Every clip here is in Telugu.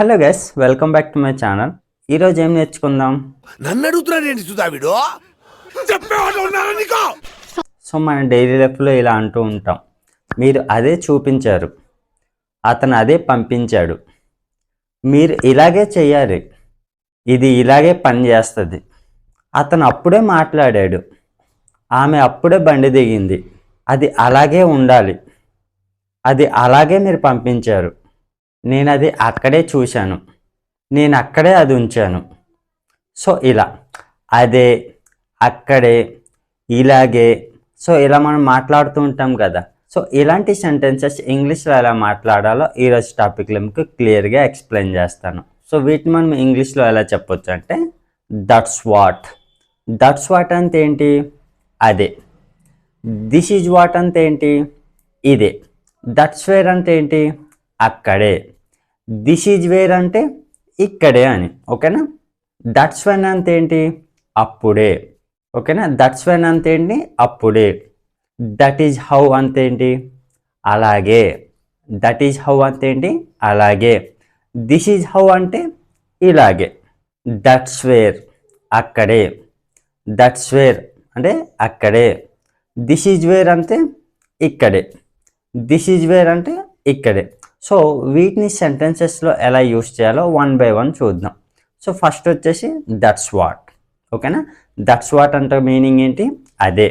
Hello guys, welcome back to my channel. ఈరోజు ఏం నేర్చుకుందాం? నన్ను అడుగుతున్నాడు సుధావిడు చెప్పేవాడు ఉన్నారా నీకు? సో మన డైలీ లైఫ్లో ఇలా అంటూ ఉంటాం, మీరు అదే చూపించారు, అతను అదే పంపించాడు, మీరు ఇలాగే చెయ్యాలి, ఇది ఇలాగే పని చేస్తుంది, అతను అప్పుడే మాట్లాడాడు, ఆమె అప్పుడే బండి దిగింది, అది అలాగే ఉండాలి, అది అలాగే మీరు పంపించారు, నేను అది అక్కడే చూశాను, నేను అక్కడే అది ఉంచాను. సో ఇలా అదే, అక్కడే, ఇలాగే, సో ఇలా మనం మాట్లాడుతూ ఉంటాం కదా. సో ఇలాంటి సెంటెన్సెస్ ఇంగ్లీష్లో ఎలా మాట్లాడాలో ఈరోజు టాపిక్లో మీకు క్లియర్గా ఎక్స్ప్లెయిన్ చేస్తాను. సో వీటిని మనం ఇంగ్లీష్లో ఎలా చెప్పొచ్చు అంటే, దట్స్ వాట్. దట్స్ వాట్ అంటే ఏంటి? అదే. దిస్ ఈజ్ వాట్ అంటే ఏంటి? ఇదే. దట్స్ వేర్ అంటే ఏంటి? అక్కడే. దిస్ ఈజ్ వేర్ అంటే ఇక్కడే అని. ఓకేనా? దట్స్ వెన్ అంటే ఏంటి? అప్పుడే. ఓకేనా? దట్స్ వెన్ అంటే ఏంటి? అప్పుడే. దట్ ఈజ్ హౌ అంటే ఏంటి? అలాగే. దట్ ఈజ్ హౌ అంటే ఏంటి? అలాగే. దిస్ ఈజ్ హౌ అంటే ఇలాగే. దట్స్ వేర్ అక్కడే. దట్స్ వేర్ అంటే అక్కడే. దిస్ ఈజ్ వేర్ అంటే ఇక్కడే. దిస్ ఈజ్ వేర్ అంటే ఇక్కడే. సో వీటిని సెంటెన్సెస్లో ఎలా యూస్ చేయాలో వన్ బై వన్ చూద్దాం. సో ఫస్ట్ వచ్చేసి దట్స్ వాట్. ఓకేనా? దట్స్ వాట్ అంటే మీనింగ్ ఏంటి? అదే.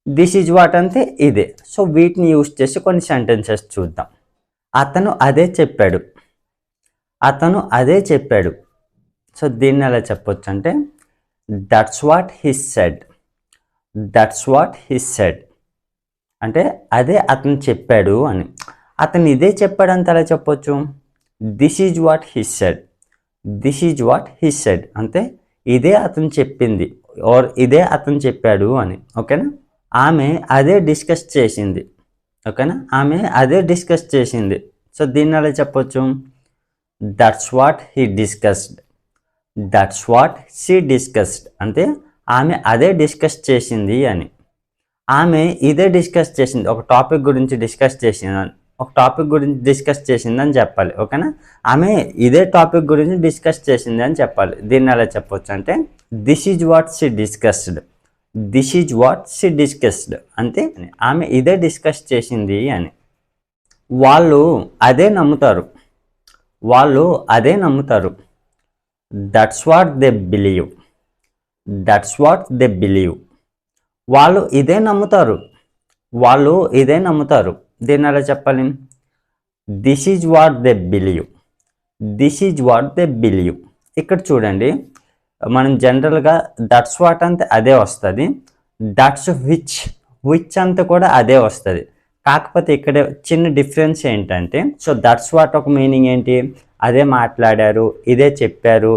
దిస్ ఈజ్ వాట్ అంటే ఇదే. సో వీటిని యూస్ చేసి కొన్ని సెంటెన్సెస్ చూద్దాం. అతను అదే చెప్పాడు. అతను అదే చెప్పాడు. సో దీన్ని ఎలా చెప్పొచ్చు అంటే, that's what he said. That's what he said అంటే అదే అతను చెప్పాడు అని. అతను ఇదే చెప్పాడంత ఎలా చెప్పొచ్చు? This is what he said. This is what he said అంటే ఇదే అతను చెప్పింది, ఆర్ ఇదే అతను చెప్పాడు అని. ఓకేనా? ఆమె అదే డిస్కస్ చేసింది. ఓకేనా? ఆమె అదే డిస్కస్ చేసింది. సో దీన్ని ఎలా చెప్పొచ్చు? That's what he discussed. That's what she discussed అంటే ఆమె అదే డిస్కస్ చేసింది అని. ఆమె ఇదే డిస్కస్ చేసింది, ఒక టాపిక్ గురించి డిస్కస్ చేసింది, ఒక టాపిక్ గురించి డిస్కస్ చేసిందని చెప్పాలి. ఓకేనా? ఆమె ఇదే టాపిక్ గురించి డిస్కస్ చేసింది అని చెప్పాలి. దీన్ని ఎలా చెప్పొచ్చు అంటే, this is what she discussed. This is what she discussed అంటే ఆమె ఇదే డిస్కస్ చేసింది అని. వాళ్ళు అదే నమ్ముతారు. వాళ్ళు అదే నమ్ముతారు. That's what they believe. That's what they believe. వాళ్ళు ఇదే నమ్ముతారు. వాళ్ళు ఇదే నమ్ముతారు. దీన్ని ఎలా చెప్పాలి? This is what they believe. This is what they believe. ఇక్కడ చూడండి, మనం జనరల్గా దట్స్ వాట్ అంటే అదే వస్తుంది. దట్స్ విచ్, విచ్ అంతా కూడా అదే వస్తుంది. కాకపోతే ఇక్కడ చిన్న డిఫరెన్స్ ఏంటంటే, సో దట్స్ వాట్ ఒక మీనింగ్ ఏంటి? అదే మాట్లాడారు, ఇదే చెప్పారు,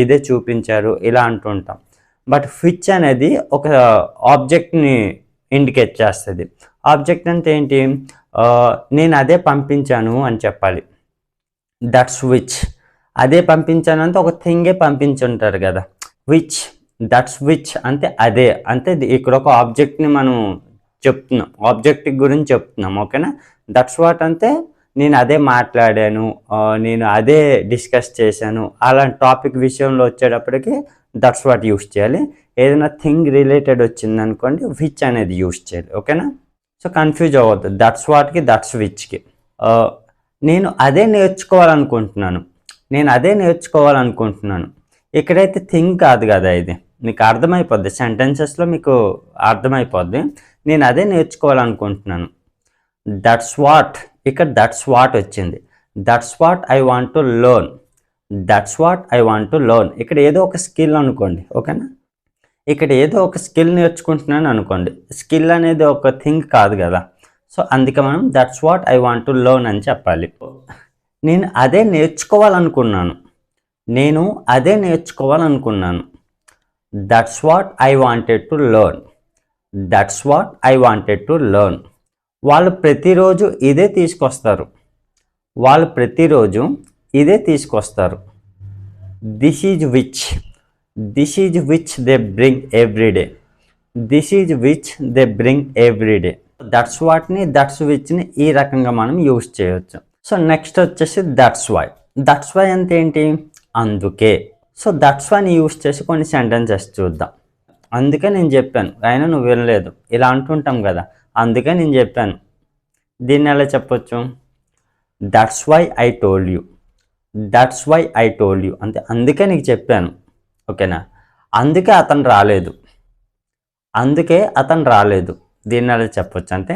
ఇదే చూపించారు, ఇలా అంటుంటాం. బట్ విచ్ అనేది ఒక ఆబ్జెక్ట్ని ఇండికేట్ చేస్తుంది. ఆబ్జెక్ట్ అంటే ఏంటి? నేను అదే పంపించాను అని చెప్పాలి. That's which. అదే పంపించాను అంటే ఒక థింగే పంపించుంటారు కదా. విచ్, దట్స్ విచ్ అంటే అదే. అంటే ఇక్కడ ఒక ఆబ్జెక్ట్ని మనం చెప్తున్నాం, ఆబ్జెక్ట్ గురించి చెప్తున్నాం. ఓకేనా? దట్స్ వాట్ అంటే నేను అదే మాట్లాడాను, నేను అదే డిస్కస్ చేశాను, అలాంటి టాపిక్ విషయంలో వచ్చేటప్పటికి దట్స్ వాట్ యూస్ చేయాలి. ఏదైనా థింగ్ రిలేటెడ్ వచ్చిందనుకోండి, విచ్ అనేది యూస్ చేయాలి. ఓకేనా? సో కన్ఫ్యూజ్ అవ్వద్దు దట్స్ వాట్కి దట్స్ విచ్కి. నేను అదే నేర్చుకోవాలనుకుంటున్నాను, నేను అదే నేర్చుకోవాలనుకుంటున్నాను. ఇక్కడైతే థింగ్ కాదు కదా, ఇది మీకు అర్థమైపోద్ది, సెంటెన్సెస్లో మీకు అర్థమైపోద్ది. నేను అదే నేర్చుకోవాలనుకుంటున్నాను. దట్స్ వాట్, ఇక్కడ దట్స్ వాట్ వచ్చింది. That's what I want to learn. That's what I want to learn. ఇక్కడ ఏదో ఒక స్కిల్ అనుకోండి. ఓకేనా? ఇక్కడ ఏదో ఒక స్కిల్ నేర్చుకుంటున్నాను అనుకోండి. స్కిల్ అనేది ఒక థింగ్ కాదు కదా. సో అందుకే మనం that's what I want to learn అని చెప్పాలి. నేను అదే నేర్చుకోవాలనుకున్నాను. నేను అదే నేర్చుకోవాలనుకున్నాను. That's what I wanted to learn. That's what I wanted to learn. వాళ్ళు ప్రతిరోజు ఇదే తీసుకొస్తారు. వాళ్ళు ప్రతిరోజు ఇదే తీసుకొస్తారు. This is which. This is which they bring every day. This is which they bring every day. That's వాట్ని దట్స్ విచ్ని ఈ రకంగా మనం యూస్ చేయవచ్చు. సో నెక్స్ట్ వచ్చేసి దట్స్ వై. దట్స్ వై అంటే ఏంటి? అందుకే. సో దట్స్ వైని యూస్ చేసి కొన్ని సెంటెన్సెస్ చూద్దాం. అందుకే నేను చెప్పాను, అయినా నువ్వు వినలేదు, ఇలా అంటుంటాం కదా, అందుకే నేను చెప్పాను. దీన్ని ఎలా చెప్పొచ్చు? That's why I told you. That's why I told you అంటే అందుకే నీకు చెప్పాను. ఓకేనా? అందుకే అతను రాలేదు. అందుకే అతను రాలేదు. దీన్ని ఎలా చెప్పొచ్చు అంటే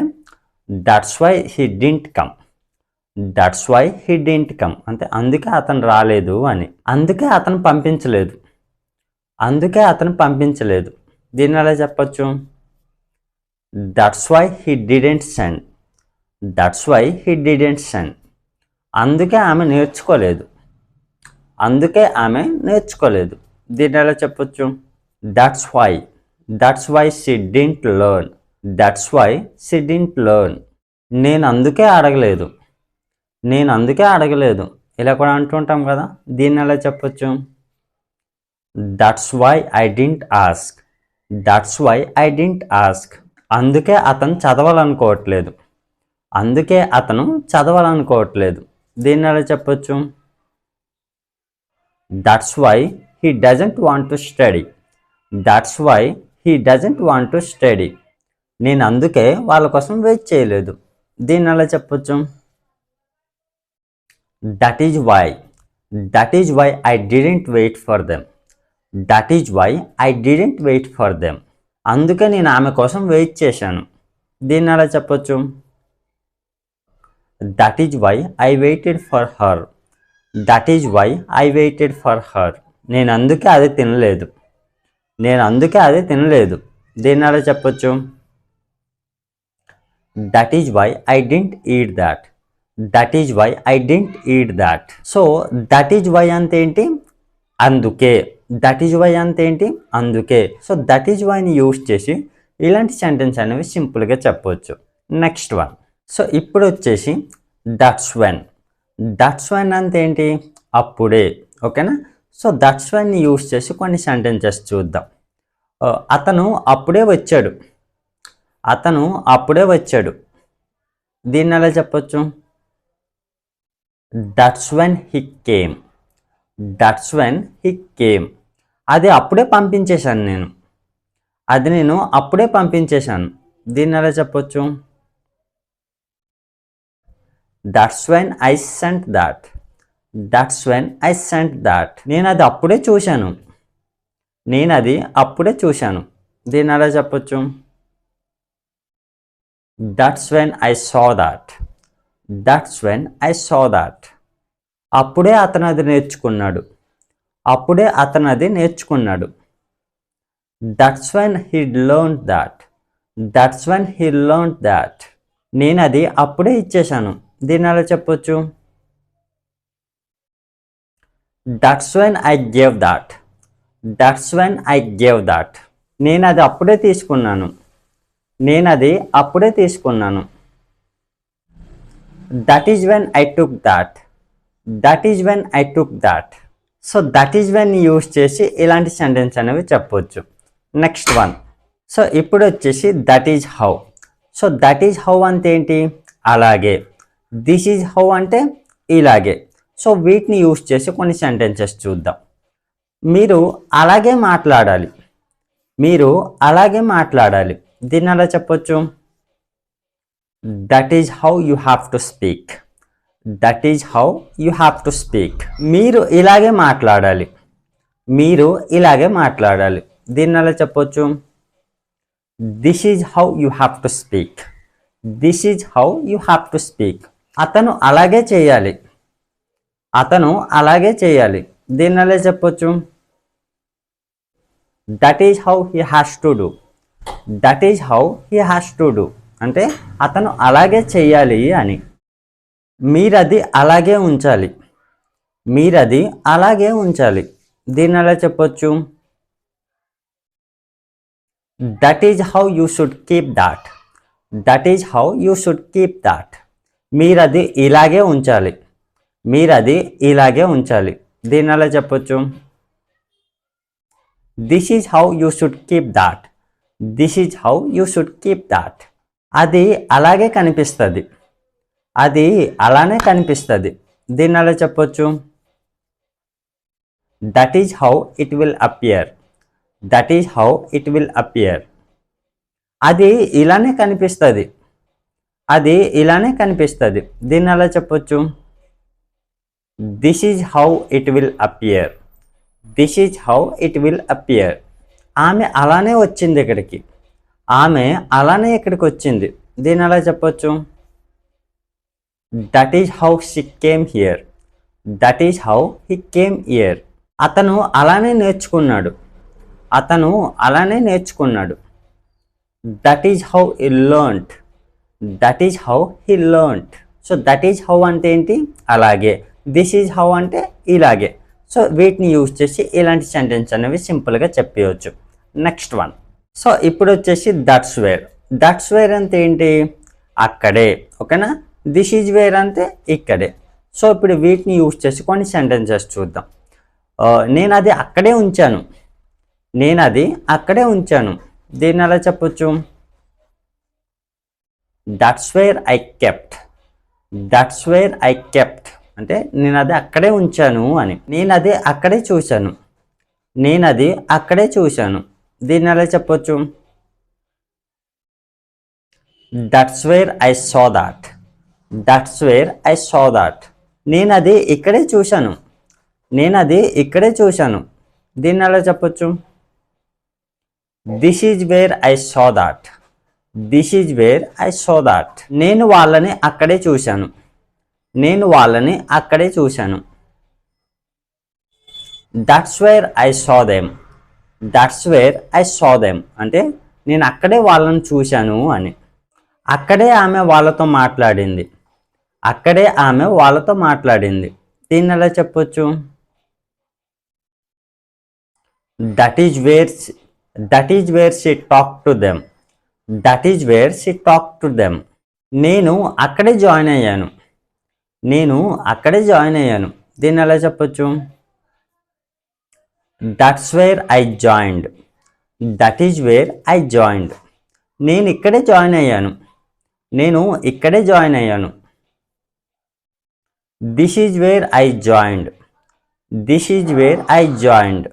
that's why he didn't come. That's why he didn't come అంటే అందుకే అతను రాలేదు అని. అందుకే అతను పంపించలేదు. అందుకే అతను పంపించలేదు. దీన్ని ఎలా చెప్పొచ్చు? That's why he didn't send. That's why he didn't send అందుకే ఆమె నేర్చుకోలేదు. అందుకే ఆమె నేర్చుకోలేదు. దీన్ని ఎలా చెప్పొచ్చు? That's why. That's why she didn't learn. That's why she didn't learn. నేను అందుకే అడగలేదు. నేను అందుకే అడగలేదు. ఇలా కూడా అంటుంటాం కదా, దీన్ని ఎలా చెప్పొచ్చు? That's why I didn't ask. That's why I didn't ask అందుకే అతను చదవాలనుకోవట్లేదు. అందుకే అతను చదవాలనుకోవట్లేదు. దీన్ని ఎలా చెప్పొచ్చు? That's why he doesn't want to study. That's why he doesn't want to study నేను అందుకే వాళ్ళ కోసం వెయిట్ చేయలేదు. దీన్ని ఎలా చెప్పొచ్చు? That is why. That is why I didn't wait for them. That is why I didn't wait for them అందుకే నేను ఆమె కోసం వెయిట్ చేశాను. దీన్ని ఎలా చెప్పొచ్చు? That is why I waited for her. That is why I waited for her నేను అందుకే అది తినలేదు. నేను అందుకే అది తినలేదు. దీన్ని ఎలా చెప్పొచ్చు? That is why I didn't eat that. That is why I didn't eat that so that is why అంటే ఏంటి? అందుకే. దట్ ఈజ్ వై అంటే ఏంటి? అందుకే. సో దట్ ఈజ్ వైని యూస్ చేసి ఇలాంటి సెంటెన్స్ అనేవి సింపుల్గా చెప్పవచ్చు. Next one. సో ఇప్పుడు వచ్చేసి దట్స్ వెన్. దట్స్ వెన్ అంటే ఏంటి? అప్పుడే. ఓకేనా? సో దట్స్ వెన్ని యూస్ చేసి కొన్ని సెంటెన్సెస్ చూద్దాం. అతను అప్పుడే వచ్చాడు. అతను అప్పుడే వచ్చాడు. దీన్ని ఎలా చెప్పొచ్చు? That's when he came. That's when he came అది అప్పుడే పంపించేశాను నేను. అది నేను అప్పుడే పంపించేశాను. దీన్ని ఎలా చెప్పొచ్చు? That's when I sent that. That's when I sent that నేను అది అప్పుడే చూశాను. నేను అది అప్పుడే చూశాను. దీన్ని ఎలా చెప్పొచ్చు? That's when I saw that. That's when I saw that అప్పుడే అతను అది నేర్చుకున్నాడు. అప్పుడే అతను అది నేర్చుకున్నాడు. That's when he learned that. That's when he learned that నేను అది అప్పుడే ఇచ్చేశాను. దీన్ని ఎలా చెప్పొచ్చు? That's when I gave that. That's when I gave that నేను అది అప్పుడే తీసుకున్నాను. నేను అది అప్పుడే తీసుకున్నాను. That is when I took that. That is when I took that so that is when use చేసి ఇలాంటి సెంటెన్స్ అనేవి చెప్పవచ్చు. Next one. సో ఇప్పుడు వచ్చేసి that is how. So that is how అంటే ఏంటి? అలాగే. దిస్ ఈజ్ హౌ అంటే ఇలాగే. సో వీటిని యూస్ చేసి కొన్ని సెంటెన్సెస్ చూద్దాం. మీరు అలాగే మాట్లాడాలి. మీరు అలాగే మాట్లాడాలి. దీన్ని ఎలా చెప్పొచ్చు? That is how you have to speak. That is how you have to speak మీరు ఇలాగే మాట్లాడాలి. మీరు ఇలాగే మాట్లాడాలి. దీన్ని ఎలా చెప్పొచ్చు? This is how you have to speak. This is how you have to speak అతను అలాగే చేయాలి. అతను అలాగే చేయాలి. దీన్ని ఎలా చెప్పొచ్చు? That is how he has to do. That is how he has to do అంటే అతను అలాగే చేయాలి అని. మీరది అలాగే ఉంచాలి. మీరది అలాగే ఉంచాలి. దీన్ని ఎలా చెప్పొచ్చు? That is how you should keep that. That is how you should keep that మీరది ఇలాగే ఉంచాలి. మీరది ఇలాగే ఉంచాలి. దీన్ని ఎలా చెప్పొచ్చు? This is how you should keep that. This is how you should keep that అది అలాగే కనిపిస్తుంది. అది అలానే కనిపిస్తుంది. దీన్ని అలా చెప్పొచ్చు, that is how it will appear. That is how it will appear. అది ఇలానే కనిపిస్తుంది. అది ఇలానే కనిపిస్తుంది. దీన్ని అలా చెప్పొచ్చు, this is how it will appear. This is how it will appear. ఆమె అలానే వచ్చింది ఇక్కడికి. ఆమె అలానే ఇక్కడికి వచ్చింది. దీన్ని అలా చెప్పొచ్చు, that is how she came here. That is how he came here. అతను అలానే నేర్చుకున్నాడు. అతను అలానే నేర్చుకున్నాడు. That is how he learned. That is how he learned. So that is how అంటే ఏంటి, అలాగే. దిస్ ఈజ్ హౌ అంటే ఇలాగే. సో వీటిని యూజ్ చేసి ఇలాంటి సెంటెన్స్ అనేవి సింపుల్గా చెప్పవచ్చు. Next one. సో ఇప్పుడు వచ్చేసి దట్స్ వేర్. దట్స్ వేర్ అంటే ఏంటి, అక్కడే. ఓకేనా. దిస్ ఈజ్ వేర్ అంటే ఇక్కడే. సో ఇప్పుడు వీటిని యూజ్ చేసి కొన్ని సెంటెన్సెస్ చూద్దాం. నేను అది అక్కడే ఉంచాను. నేను అది అక్కడే ఉంచాను. దీన్ని ఎలా చెప్పొచ్చు, that's where I kept. That's where I kept అంటే నేను అది అక్కడే ఉంచాను అని. నేను అది అక్కడే చూశాను. నేను అది అక్కడే చూశాను. దీన్ని ఎలా చెప్పొచ్చు, that's where I saw that. That's where I saw that. నేను అది ఇక్కడే చూశాను. నేను అది ఇక్కడే చూశాను. దీన్ని ఎలా చెప్పొచ్చు, this is where I saw that. This is where I saw that. నేను వాళ్ళని అక్కడే చూశాను. నేను వాళ్ళని అక్కడే చూశాను. That's where I saw them. That's where I saw them అంటే నేను అక్కడే వాళ్ళని చూశాను అని. అక్కడే ఆమె వాళ్ళతో మాట్లాడింది. అక్కడే ఆమె వాళ్ళతో మాట్లాడింది. దీన్ని ఎలా చెప్పొచ్చు, that is where she talk to them. That is where she talk to them. నేను అక్కడే జాయిన్ అయ్యాను. నేను అక్కడే జాయిన్ అయ్యాను. దీన్ని ఎలా చెప్పొచ్చు, that's where I joined. That is where I joined. నేను ఇక్కడే జాయిన్ అయ్యాను. నేను ఇక్కడే జాయిన్ అయ్యాను. This is where I joined. This is where I joined.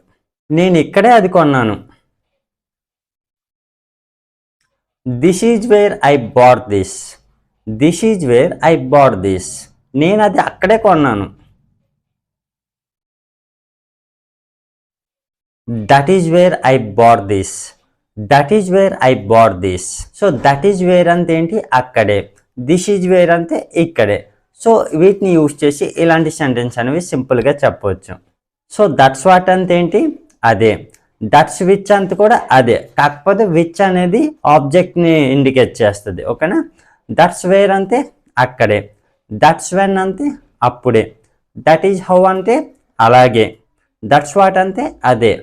నేను ఇక్కడే అది కొన్నాను. This is where I bought this. This is where I bought this. నేను అది అక్కడే కొన్నాను. That is where I bought this. That is where I bought this. So that is where అంటే ఏంటి, అక్కడే. దిస్ ఈజ్ వేర్ అంటే ఇక్కడే. సో వీటిని యూజ్ చేసి ఇలాంటి సెంటెన్స్ అనేవి సింపుల్గా చెప్పవచ్చు. సో దట్స్ వాట్ అంటే ఏంటి, అదే. దట్స్ విచ్ అంత కూడా అదే, కాకపోతే విచ్ అనేది ఆబ్జెక్ట్ని ఇండికేట్ చేస్తుంది. ఓకేనా. దట్స్ వేర్ అంటే అక్కడే. దట్స్ వెన్ అంటే అప్పుడే. దట్ ఈజ్ హౌ అంటే అలాగే. దట్స్ వాట్ అంటే అదే.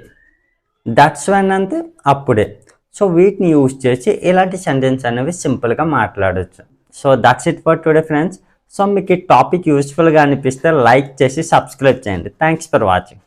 దట్స్ వెన్ అంటే అప్పుడే. సో వీటిని యూజ్ చేసి ఇలాంటి సెంటెన్స్ అనేవి సింపుల్గా మాట్లాడవచ్చు. So that's it for today friends. So మీకు ఈ టాపిక్ యూస్ఫుల్గా అనిపిస్తే లైక్ చేసి సబ్స్క్రైబ్ చేయండి. Thanks for watching.